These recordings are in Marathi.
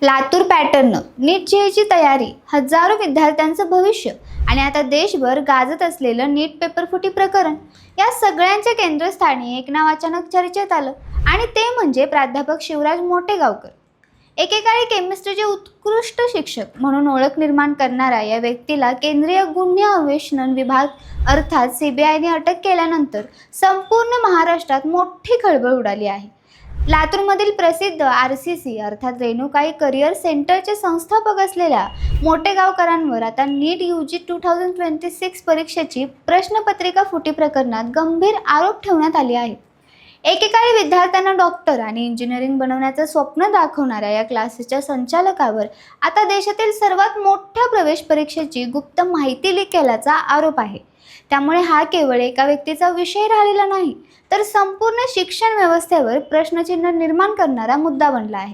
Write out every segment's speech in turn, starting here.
लातूर पॅटर्न नीट जेईची तयारी, हजारो विद्यार्थ्यांचं भविष्य आणि आता देशभर गाजत असलेलं नीट पेपरफुटी प्रकरण, या सगळ्यांच्या केंद्रस्थानी एक नाव अचानक चर्चेत आलं आणि ते म्हणजे प्राध्यापक शिवराज मोटेगावकर. एकेकाळी केमिस्ट्रीचे उत्कृष्ट शिक्षक म्हणून ओळख निर्माण करणारा या व्यक्तीला केंद्रीय गुन्हे अन्वेषण विभाग अर्थात सीबीआयने अटक केल्यानंतर संपूर्ण महाराष्ट्रात मोठी खळबळ उडाली आहे. लातूरमधील प्रसिद्ध RCC अर्थात रेणुकाई करिअर सेंटरचे संस्थापक असलेल्या मोटेगावकरांवर आता नीट UG 2026 परीक्षेची प्रश्नपत्रिका फुटी प्रकरणात गंभीर आरोप ठेवण्यात आले आहेत. एकेकाळी विद्यार्थ्यांना डॉक्टर आणि इंजिनिअरिंग बनवण्याचं स्वप्न दाखवणाऱ्या या क्लासेसच्या संचालकावर आता देशातील सर्वात मोठ्या प्रवेश परीक्षेची गुप्त माहिती लीक केल्याचा आरोप आहे. त्यामुळे हा केवळ एका व्यक्तीचा विषय राहिलेला नाही, तर संपूर्ण शिक्षण व्यवस्थेवर प्रश्नचिन्ह निर्माण करणारा मुद्दा बनला आहे.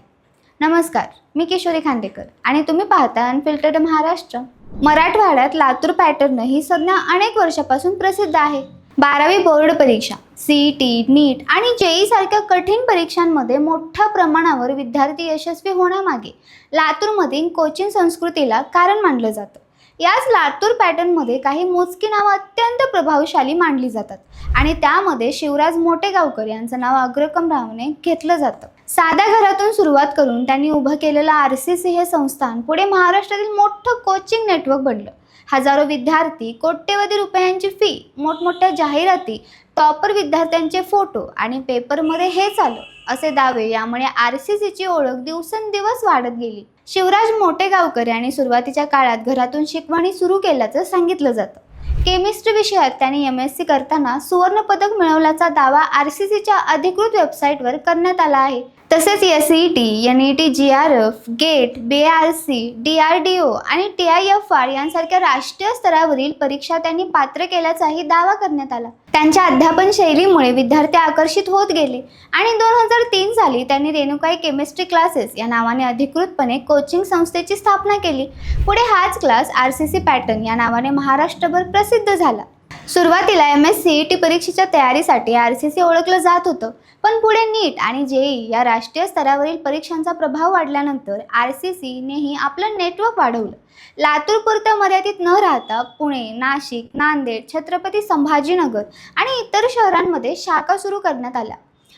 नमस्कार, मी किशोरी खांडेकर आणि तुम्ही पाहता अनफिल्टर्ड महाराष्ट्र. मराठवाड्यात लातूर पॅटर्न ही संज्ञा अनेक वर्षापासून प्रसिद्ध आहे. 12वी बोर्ड परीक्षा, CET, नीट आणि JEE सारख्या कठीण परीक्षांमध्ये मोठ्या प्रमाणावर विद्यार्थी यशस्वी होण्यामागे लातूरमधील कोचिंग संस्कृतीला कारण मानलं जातं. याच लातूर पॅटर्नमध्ये काही मोजकी नावं अत्यंत प्रभावशाली मानली जातात आणि त्यामध्ये शिवराज मोटेगावकर यांचं नाव अग्रक्रमाने घेतलं जातं. साध्या घरातून सुरुवात करून त्यांनी उभं केलेलं RCC हे संस्थान पुढे महाराष्ट्रातील मोठं कोचिंग नेटवर्क बनलं. हजारो विद्यार्थी, कोट्यवधी रुपयांची फी, मोठमोठ्या जाहिराती, टॉपर विद्यार्थ्यांचे फोटो आणि पेपरमध्ये हेच आलं असे दावे यामुळे RCCची ओळख दिवसेंदिवस वाढत गेली. शिवराज मोटेगावकर यांनी सुरुवातीच्या काळात घरातून शिकवणी सुरू केल्याचं सांगितलं जातं. केमिस्ट्री विषयात त्यांनी MSc करताना सुवर्ण पदक मिळवल्याचा दावा RCCच्या अधिकृत वेबसाईटवर करण्यात आला आहे. तसेच SET, NET, GRF, GATE, BARC, DRDO आणि TIFR यांसारख्या राष्ट्रीय स्तरावरील परीक्षा त्यांनी पात्र केल्याचाही दावा करण्यात आला. त्यांच्या अध्यापन शैलीमुळे विद्यार्थी आकर्षित होत गेले आणि 2003 साली त्यांनी रेणुकाई केमिस्ट्री क्लासेस या नावाने अधिकृतपणे कोचिंग संस्थेची स्थापना केली. पुढे हाच क्लास RCC पॅटर्न या नावाने महाराष्ट्रभर प्रसिद्ध झाला. सुरुवातीला MSc परीक्षेच्या तयारीसाठी RCC ओळखलं जात होतं, पण पुढे नीट आणि JEE या राष्ट्रीय स्तरावरील परीक्षांचा प्रभाव वाढल्यानंतर RCCनेही आपलं नेटवर्क वाढवलं. लातूरपुरतं मर्यादित न राहता पुणे, नाशिक, नांदेड, छत्रपती संभाजीनगर आणि इतर शहरांमध्ये शाखा सुरू करण्यात आल्या.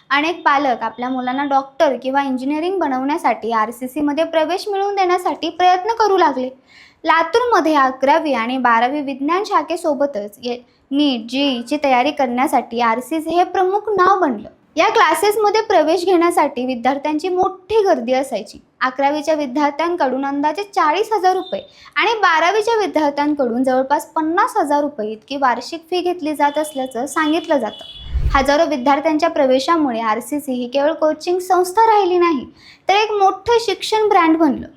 अनेक पालक आपल्या मुलांना डॉक्टर किंवा इंजिनिअरिंग बनवण्यासाठी RCCमध्ये प्रवेश मिळवून देण्यासाठी प्रयत्न करू लागले. लातूरमध्ये 11वी आणि 12वी विज्ञान शाखेसोबतच नीट JEEची तयारी करण्यासाठी RCC हे प्रमुख नाव बनलं. या क्लासेसमध्ये प्रवेश घेण्यासाठी विद्यार्थ्यांची मोठी गर्दी असायची. 11वीच्या विद्यार्थ्यांकडून अंदाजे 40,000 रुपये आणि 12वीच्या विद्यार्थ्यांकडून जवळपास 50,000 रुपये इतकी वार्षिक फी घेतली जात असल्याचं सांगितलं जातं. हजारो विद्यार्थ्यांच्या प्रवेशामुळे RCC ही केवळ कोचिंग संस्था राहिली नाही, तर एक मोठं शिक्षण ब्रँड बनलं.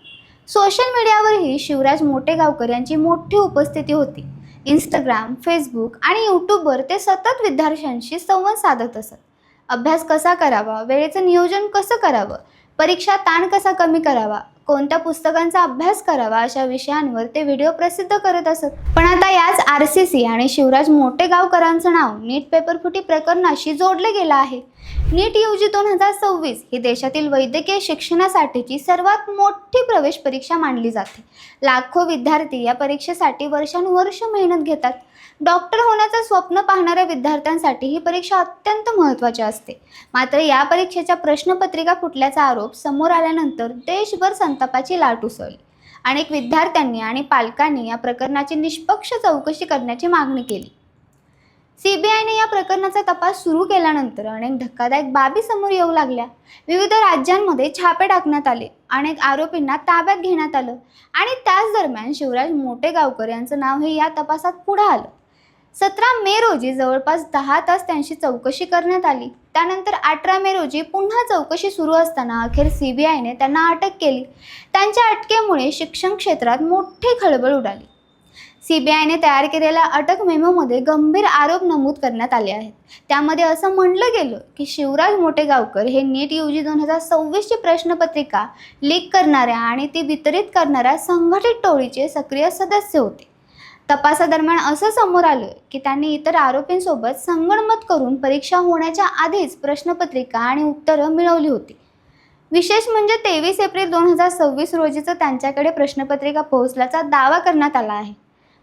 सोशल मीडियावरही शिवराज मोटेगावकर यांची मोठी उपस्थिती होती. Instagram, Facebook आणि YouTubeवर ते सतत विद्यार्थ्यांशी संवाद साधत असत. अभ्यास कसा करावा, वेळेचं नियोजन कसं करावं, परीक्षा ताण कसा कमी करावा, कोणत्या पुस्तकांचा अभ्यास करावा अशा विषयांवर ते व्हिडिओ प्रसिद्ध करत असत. पण आता याच RCC आणि शिवराज मोटेगावकरांचं नाव नीट पेपरफुटी प्रकरणाशी जोडलं गेलं आहे. नीट UG 2026 ही देशातील वैद्यकीय शिक्षणासाठीची सर्वात मोठी प्रवेश परीक्षा मानली जाते. लाखो विद्यार्थी या परीक्षेसाठी वर्षानुवर्ष मेहनत घेतात. डॉक्टर होण्याचं स्वप्न पाहणाऱ्या विद्यार्थ्यांसाठी ही परीक्षा अत्यंत महत्त्वाची असते. मात्र या परीक्षेच्या प्रश्नपत्रिका फुटल्याचा आरोप समोर आल्यानंतर देशभर संतापाची लाट उसळली. अनेक विद्यार्थ्यांनी आणि पालकांनी या प्रकरणाची निष्पक्ष चौकशी करण्याची मागणी केली. CBIने या प्रकरणाचा तपास सुरू केल्यानंतर अनेक धक्कादायक बाबी समोर येऊ लागल्या. विविध राज्यांमध्ये छापे टाकण्यात आले, अनेक आरोपींना ताब्यात घेण्यात आलं आणि त्याच दरम्यान शिवराज मोटेगावकर यांचं नावही या तपासात पुढे आलं. 17 मे रोजी जवळपास 10 तास त्यांची चौकशी करण्यात आली. त्यानंतर 18 मे रोजी पुन्हा चौकशी सुरू असताना अखेर CBIने त्यांना अटक केली. त्यांच्या अटकेमुळे शिक्षण क्षेत्रात मोठी खळबळ उडाली. CBIने तयार केलेल्या अटक मेमोमध्ये गंभीर आरोप नमूद करण्यात आले आहेत. त्यामध्ये असं म्हणलं गेलं की शिवराज मोटेगावकर हे नीट UG 2026ची प्रश्नपत्रिका लीक करणाऱ्या आणि ती वितरित करणाऱ्या संघटित टोळीचे सक्रिय सदस्य होते. तपासादरम्यान असं समोर आलं की त्यांनी इतर आरोपींसोबत संगनमत करून परीक्षा होण्याच्या आधीच प्रश्नपत्रिका आणि उत्तरं मिळवली होती. विशेष म्हणजे 23 एप्रिल 2026 रोजीचं त्यांच्याकडे प्रश्नपत्रिका पोहोचल्याचा दावा करण्यात आला आहे.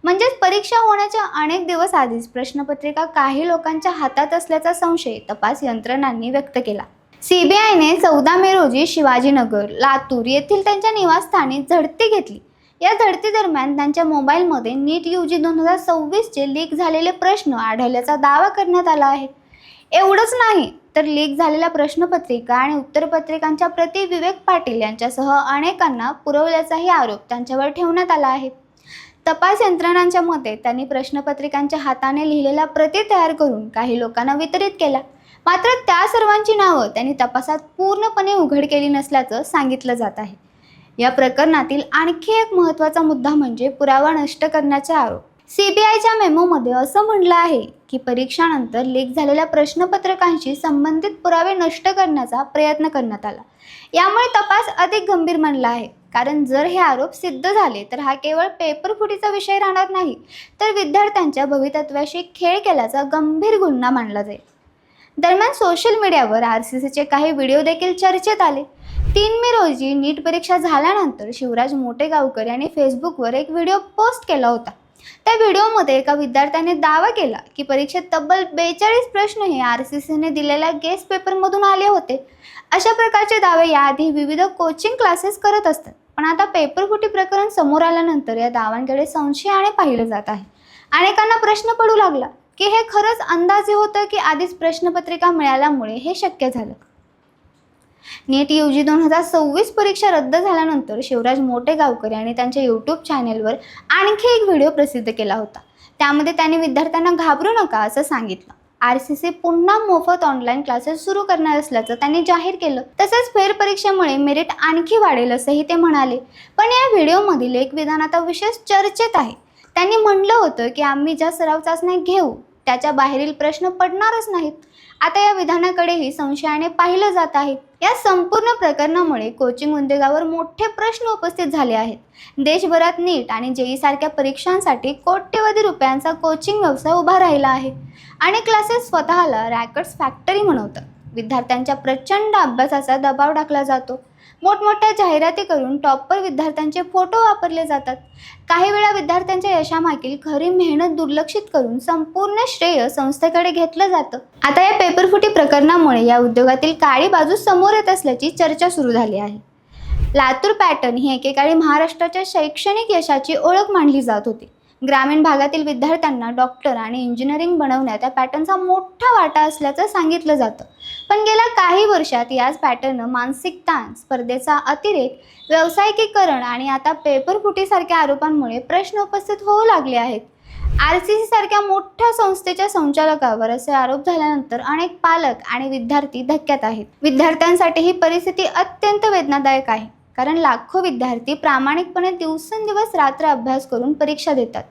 म्हणजेच परीक्षा होण्याच्या अनेक दिवस आधीच प्रश्नपत्रिका काही लोकांच्या हातात असल्याचा संशय तपास यंत्रणांनी व्यक्त केला. सीबीआयने 14 मे रोजी शिवाजीनगर, लातूर येथील त्यांच्या निवासस्थानी झडती घेतली. या झडती दरम्यान त्यांच्या मोबाईलमध्ये नीट UG 2026चे लीक झालेले प्रश्न आढळल्याचा दावा करण्यात आला आहे. एवढंच नाही तर लीक झालेल्या प्रश्नपत्रिका आणि उत्तरपत्रिकांच्या प्रती विवेक पाटील यांच्यासह अनेकांना पुरवल्याचाही आरोप त्यांच्यावर ठेवण्यात आला आहे. तपास यंत्रणांच्या मते त्यांनी प्रश्नपत्रिकांच्या हाताने लिहिलेल्या प्रती तयार करून काही लोकांना वितरित केल्या. मात्र त्या सर्वांची नावं त्यांनी तपासात पूर्णपणे उघड केली नसल्याचं सांगितलं जात आहे. या प्रकरणातील आणखी एक महत्त्वाचा मुद्दा म्हणजे पुरावा नष्ट करण्याचा आरोप. सीबीआयच्या मेमोमध्ये असं म्हटलं आहे की परीक्षानंतर लीक झालेल्या प्रश्नपत्रकांशी संबंधित पुरावे नष्ट करण्याचा प्रयत्न करण्यात आला. यामुळे तपास अधिक गंभीर बनला आहे. कारण जर हे आरोप सिद्ध झाले तर हा केवळ पेपरफुटीचा विषय राहणार नाही, तर विद्यार्थ्यांच्या भवितव्याशी खेळ केल्याचा गंभीर गुन्हा मानला जाईल. दरम्यान सोशल मीडियावर RCCचे काही व्हिडिओ देखील चर्चेत आले. 3 मे रोजी नीट परीक्षा झाल्यानंतर शिवराज मोटेगावकर यांनी फेसबुकवर एक व्हिडिओ पोस्ट केला होता. त्या व्हिडिओमध्ये एका विद्यार्थ्याने दावा केला की परीक्षेत तब्बल 42 प्रश्न हे RCCने दिलेल्या गेस्ट पेपरमधून आले होते. अशा प्रकारचे दावे याआधी विविध कोचिंग क्लासेस करत असतात. पण आता पेपरफुटी प्रकरण समोर आल्यानंतर या दाव्यांकडे संशयाने पाहिलं जात आहे. अनेकांना प्रश्न पडू लागला की हे खरंच अंदाजे होतं की आधीच प्रश्नपत्रिका मिळाल्यामुळे हे शक्य झालं. नीट UG 2026 परीक्षा रद्द झाल्यानंतर शिवराज मोटेगावकर यांनी त्यांच्या YouTube चॅनेलवर आणखी एक व्हिडिओ प्रसिद्ध केला होता. त्यामध्ये त्यांनी विद्यार्थ्यांना घाबरू नका असं सांगितलं. RCC पुन्हा मोफत ऑनलाईन क्लासेस सुरू करणार असल्याचं त्यांनी जाहीर केलं. तसंच फेरपरीक्षेमुळे मेरिट आणखी वाढेल असंही ते म्हणाले. पण या व्हिडिओमधील एक विधान आता विशेष चर्चेत आहे. त्यांनी म्हणलं होतं की आम्ही ज्या सराव चाचण्या घेऊ त्याच्या बाहेरील प्रश्न पडणारच नाहीत. आता या विधानाकडेही संशयाने पाहिलं जात आहे. या संपूर्ण प्रकरणामुळे कोचिंग उद्योगावर मोठे प्रश्न उपस्थित झाले आहेत. देशभरात नीट आणि JEE सारख्या परीक्षांसाठी कोट्यवधी रुपयांचा कोचिंग व्यवसाय उभा राहिला आहे. आणि क्लासेस स्वतःला रॅकेट्स फॅक्टरी म्हणवतात. विद्यार्थ्यांच्या प्रचंड अभ्यासाचा दबाव टाकला जातो. मोठमोठ्या जाहिराती करून टॉपर विद्यार्थ्यांचे फोटो वापरले जातात. काही वेळा विद्यार्थ्यांच्या यशामागील खरी मेहनत दुर्लक्षित करून संपूर्ण श्रेय संस्थेकडे घेतलं जातं. आता या पेपरफुटी प्रकरणामुळे या उद्योगातील काळी बाजू समोर येत असल्याची चर्चा सुरू झाली आहे. लातूर पॅटर्न ही एकेकाळी महाराष्ट्राच्या शैक्षणिक यशाची ओळख मानली जात होती. ग्रामीण भागातील विद्यार्थ्यांना डॉक्टर आणि इंजिनिअरिंग बनवण्यात या पॅटर्नचा मोठा वाटा असल्याचं सांगितलं जातं. पण गेल्या काही वर्षात याच पॅटर्ननं मानसिक ताण, स्पर्धेचा अतिरेक, व्यावसायिकीकरण आणि आता पेपरफुटीसारख्या आरोपांमुळे प्रश्न उपस्थित होऊ लागले आहेत. RCC सारख्या मोठ्या संस्थेच्या संचालकावर असे आरोप झाल्यानंतर अनेक पालक आणि विद्यार्थी धक्क्यात आहेत. विद्यार्थ्यांसाठी ही परिस्थिती अत्यंत वेदनादायक आहे. कारण लाखो विद्यार्थी प्रामाणिकपणे दिवसेंदिवस रात्र अभ्यास करून परीक्षा देतात.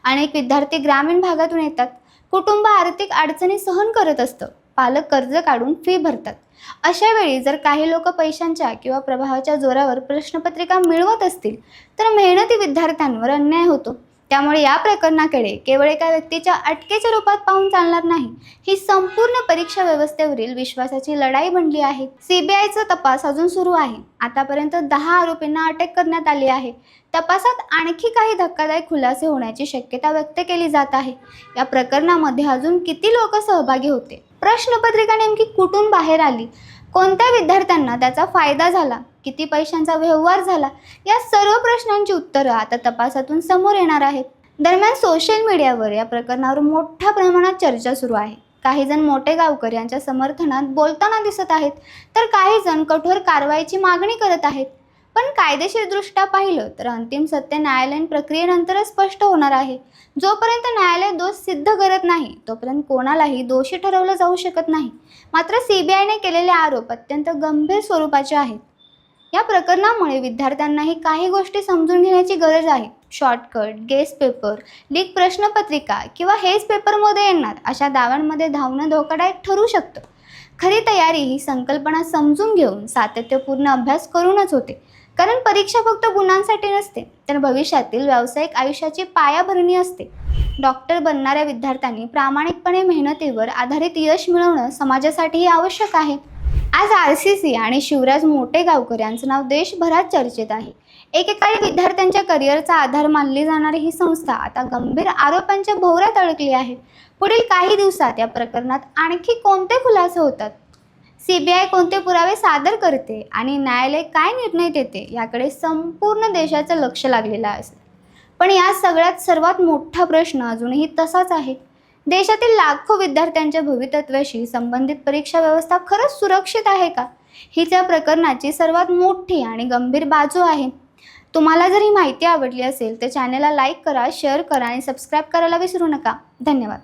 अनेक विद्यार्थी ग्रामीण भागातून येतात. कुटुंब आर्थिक अडचणी सहन करत असतं. पालक कर्ज काढून फी भरतात. अशा वेळी जर काही लोक पैशांच्या किंवा प्रभावाच्या जोरावर प्रश्नपत्रिका मिळवत असतील तर मेहनती विद्यार्थ्यांवर अन्याय होतो. त्यामुळे या प्रकरणाकडे केवळ एका व्यक्तीच्या अटकेच्या रूपात पाहून चालणार नाही. ही संपूर्ण परीक्षा व्यवस्थेवरील विश्वासाची लढाई बनली आहे. CBIचा तपास अजून सुरू आहे. आतापर्यंत 10 आरोपींना अटक करण्यात आली आहे. तपासात आणखी काही धक्कादायक खुलासे होण्याची शक्यता व्यक्त केली जात आहे. या प्रकरणामध्ये अजून किती लोक सहभागी होते, प्रश्नपत्रिका नेमकी कुठून बाहेर आली, कोणत्या विद्यार्थ्यांना त्याचा फायदा झाला, किती पैशांचा व्यवहार झाला, या सर्व प्रश्नांची उत्तरं आता तपासातून समोर येणार आहेत. दरम्यान सोशल मीडियावर या प्रकरणावर मोठ्या प्रमाणात चर्चा सुरू आहे. काही जण मोटेगावकर यांच्या समर्थनात बोलताना दिसत आहेत, तर काही जण कठोर कारवाईची मागणी करत आहेत. पण कायदेशीरदृष्ट्या पाहिलं तर अंतिम सत्य न्यायालयीन प्रक्रियेनंतरच स्पष्ट होणार आहे. जोपर्यंत न्यायालय दोष सिद्ध करत नाही तोपर्यंत कोणालाही दोषी ठरवलं जाऊ शकत नाही. मात्र CBIने केलेले आरोप अत्यंत गंभीर स्वरूपाचे आहेत. या प्रकरणामुळे विद्यार्थ्यांनाही काही गोष्टी समजून घेण्याची गरज आहे. शॉर्टकट, गेस्ट पेपर, लीक प्रश्नपत्रिका किंवा हेच पेपरमध्ये येणार अशा दाव्यांमध्ये धावणं धोकादायक ठरू शकतं. खरी तयारी ही संकल्पना समजून घेऊन सातत्यपूर्ण अभ्यास करूनच होते. कारण परीक्षा फक्त गुणांसाठी नसते, तर भविष्यातील व्यावसायिक आयुष्याची पायाभरणी असते. डॉक्टर बनणाऱ्या विद्यार्थ्यांनी प्रामाणिकपणे मेहनतीवर आधारित यश मिळवणं समाजासाठीही आवश्यक आहे. आज RCC आणि शिवराज मोटेगावकर यांचं नाव देशभरात चर्चेत आहे. एकेकाळी विद्यार्थ्यांच्या करिअरचा आधार मानली जाणारी ही संस्था आता गंभीर आरोपांच्या भोवऱ्यात अडकली आहे. पुढील काही दिवसात या प्रकरणात आणखी कोणते खुलासे होतात, CBI कोणते पुरावे सादर करते आणि न्यायालय काय निर्णय देते याकडे संपूर्ण देशाचं लक्ष लागलेलं असेल. पण या सगळ्यात सर्वात मोठा प्रश्न अजूनही तसाच आहे. देशातील लाखो विद्यार्थ्यांच्या भवितव्याशी संबंधित परीक्षा व्यवस्था खरंच सुरक्षित आहे का? हीच या प्रकरणाची सर्वात मोठी आणि गंभीर बाजू आहे. तुम्हाला जर ही माहिती आवडली असेल तर चॅनलला लाईक करा, शेअर करा आणि सबस्क्राईब करायला विसरू नका. धन्यवाद.